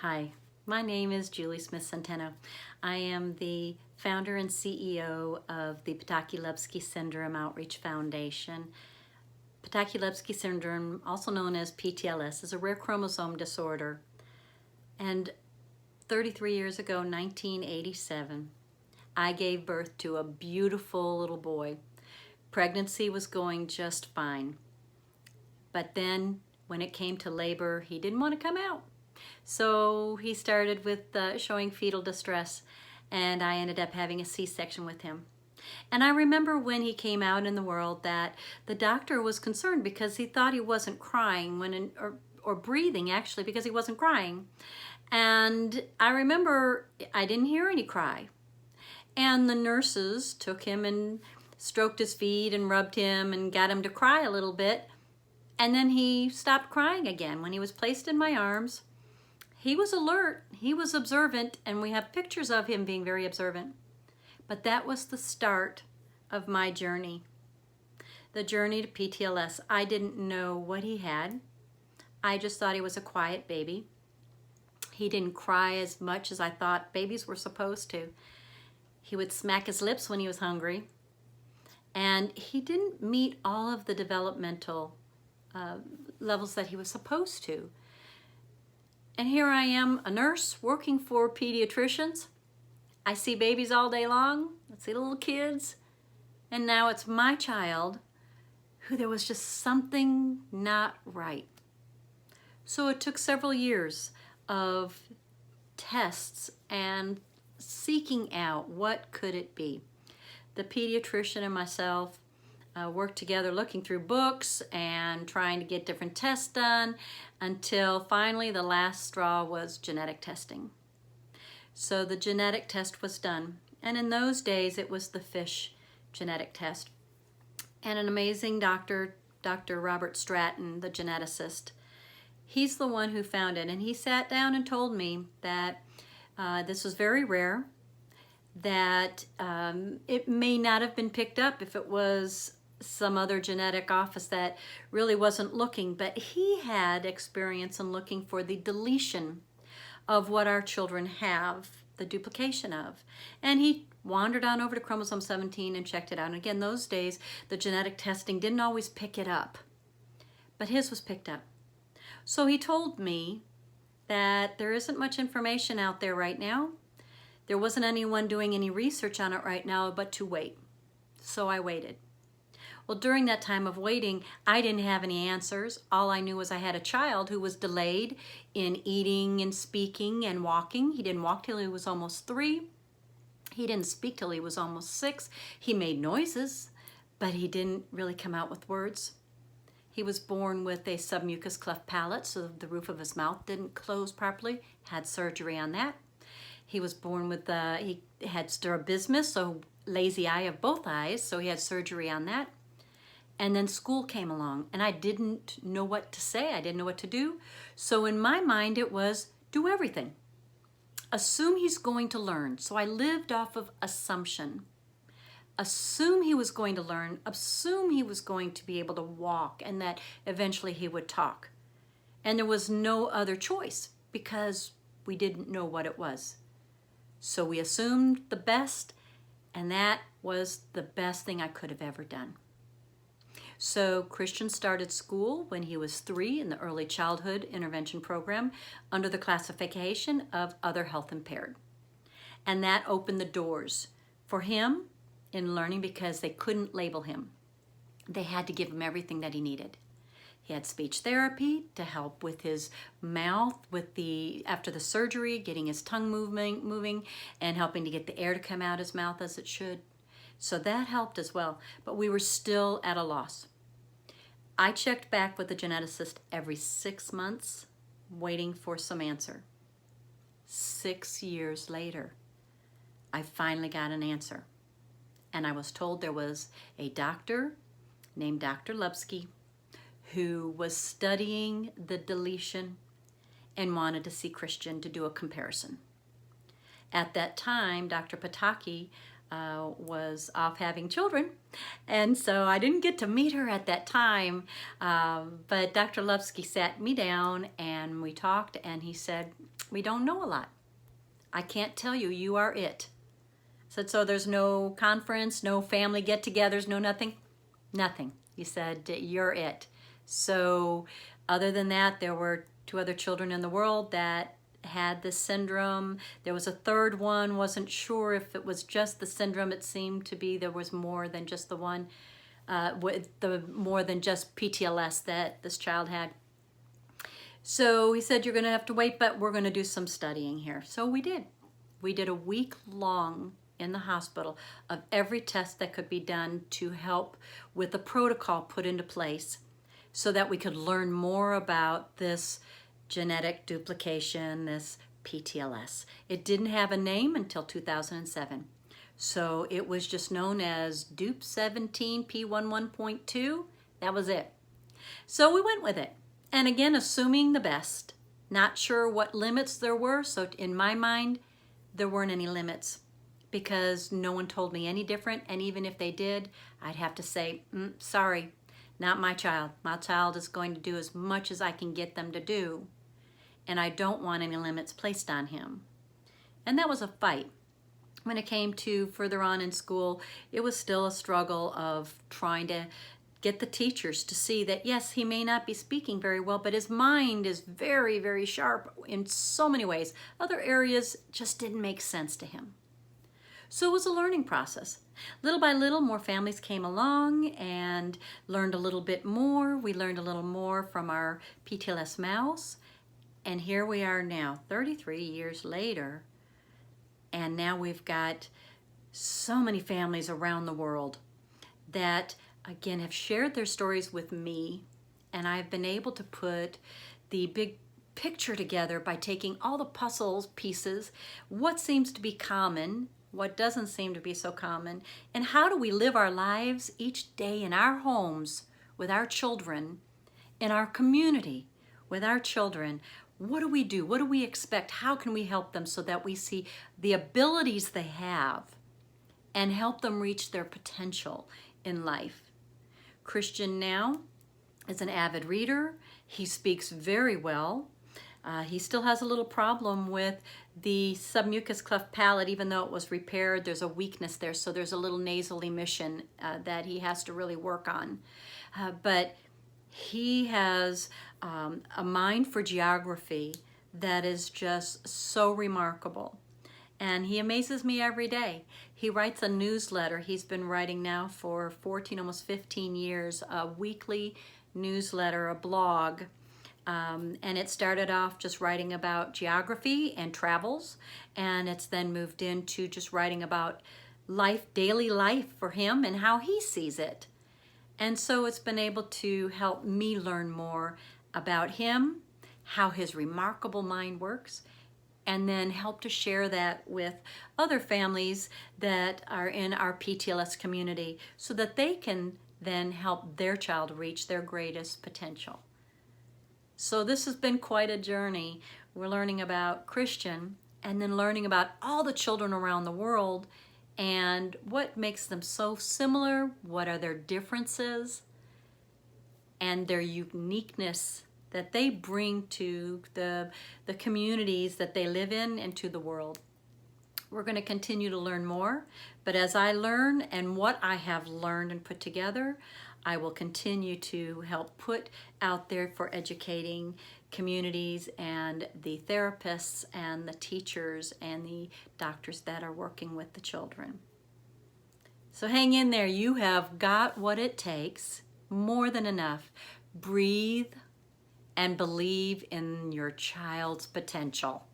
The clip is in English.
Hi, my name is Julie Smith-Centeno. I am the founder and CEO of the Potocki-Lupski Outreach Foundation. Potocki-Lupski syndrome, also known as PTLS, is a rare chromosome disorder. And 33 years ago, 1987, I gave birth to a beautiful little boy. Pregnancy was going just fine. But then when it came to labor, he didn't want to come out. So he started with showing fetal distress, and I ended up having a C-section with him. And I remember when he came out in the world that the doctor was concerned because he thought he wasn't crying or breathing, actually, because he wasn't crying. And I remember I didn't hear any cry. And the nurses took him and stroked his feet and rubbed him and got him to cry a little bit. And then he stopped crying again. When he was placed in my arms, he was alert, he was observant, and we have pictures of him being very observant. But that was the start of my journey. The journey to PTLS. I didn't know what he had. I just thought he was a quiet baby. He didn't cry as much as I thought babies were supposed to. He would smack his lips when he was hungry. And he didn't meet all of the developmental levels that he was supposed to. And here I am, a nurse working for pediatricians. I see babies all day long. I see little kids. And now it's my child who there was just something not right. So it took several years of tests and seeking out what could it be. The pediatrician and myself worked together looking through books and trying to get different tests done until finally the last straw was genetic testing. So the genetic test was done, and in those days it was the FISH genetic test. And an amazing doctor, Dr. Robert Stratton, the geneticist, he's the one who found it, and he sat down and told me that this was very rare, that it may not have been picked up if it was some other genetic office that really wasn't looking, but he had experience in looking for the deletion of what our children have, the duplication of. And he wandered on over to chromosome 17 and checked it out. And again, those days, the genetic testing didn't always pick it up, but his was picked up. So he told me that there isn't much information out there right now. There wasn't anyone doing any research on it right now, but to wait. So I waited. Well, during that time of waiting, I didn't have any answers. All I knew was I had a child who was delayed in eating and speaking and walking. He didn't walk till he was almost 3. He didn't speak till he was almost 6. He made noises, but he didn't really come out with words. He was born with a submucous cleft palate, so the roof of his mouth didn't close properly. Had surgery on that. He was born with, he had strabismus, so lazy eye of both eyes, so he had surgery on that. And then school came along, and I didn't know what to say. I didn't know what to do. So in my mind, it was do everything. Assume he's going to learn. So I lived off of assumption. Assume he was going to learn. Assume he was going to be able to walk, and that eventually he would talk. And there was no other choice because we didn't know what it was. So we assumed the best, and that was the best thing I could have ever done. So Christian started school when he was 3 in the early childhood intervention program under the classification of other health impaired. And that opened the doors for him in learning because they couldn't label him. They had to give him everything that he needed. He had speech therapy to help with his mouth, after the surgery, getting his tongue moving and helping to get the air to come out his mouth as it should. So that helped as well, but we were still at a loss. I checked back with the geneticist every 6 months, waiting for some answer. 6 years later, I finally got an answer. And I was told there was a doctor named Dr. Lupski who was studying the deletion and wanted to see Christian to do a comparison. At that time, Dr. Potocki was off having children, and so I didn't get to meet her at that time, but Dr. Lupski sat me down and we talked, and he said, we don't know a lot. I can't tell you, you are it. I said, so there's no conference, no family get-togethers, no nothing? Nothing. He said, you're it. So other than that, there were 2 other children in the world that had this syndrome. There was a 3rd one, wasn't sure if it was just the syndrome. It seemed to be there was more than just the one, more than just PTLS that this child had. So he said, you're going to have to wait, but we're going to do some studying here. So we did. We did a week long in the hospital of every test that could be done to help with the protocol put into place so that we could learn more about this genetic duplication, this PTLS. It didn't have a name until 2007. So it was just known as DUP17P11.2. That was it. So we went with it. And again, assuming the best, not sure what limits there were. So in my mind, there weren't any limits because no one told me any different. And even if they did, I'd have to say, sorry, not my child. My child is going to do as much as I can get them to do. And I don't want any limits placed on him. And that was a fight. When it came to further on in school, it was still a struggle of trying to get the teachers to see that, yes, he may not be speaking very well, but his mind is very, very sharp in so many ways. Other areas just didn't make sense to him. So it was a learning process. Little by little, more families came along and learned a little bit more. We learned a little more from our PTLS mouse. And here we are now, 33 years later, and now we've got so many families around the world that, again, have shared their stories with me, and I've been able to put the big picture together by taking all the puzzle pieces, what seems to be common, what doesn't seem to be so common, and how do we live our lives each day in our homes with our children, in our community with our children. What do we do? What do we expect? How can we help them so that we see the abilities they have and help them reach their potential in life? Christian now is an avid reader. He speaks very well. He still has a little problem with the submucous cleft palate, even though it was repaired. There's a weakness there, so there's a little nasal emission that he has to really work on. But he has a mind for geography that is just so remarkable. And he amazes me every day. He writes a newsletter. He's been writing now for 14, almost 15 years, a weekly newsletter, a blog. And it started off just writing about geography and travels. And it's then moved into just writing about life, daily life for him and how he sees it. And so it's been able to help me learn more about him, how his remarkable mind works, and then help to share that with other families that are in our PTLS community so that they can then help their child reach their greatest potential. So this has been quite a journey. We're learning about Christian and then learning about all the children around the world and what makes them so similar, what are their differences, and their uniqueness that they bring to the communities that they live in and to the world. We're going to continue to learn more, but as I learn and what I have learned and put together, I will continue to help put out there for educating communities and the therapists and the teachers and the doctors that are working with the children. So hang in there. You have got what it takes, more than enough. Breathe and believe in your child's potential.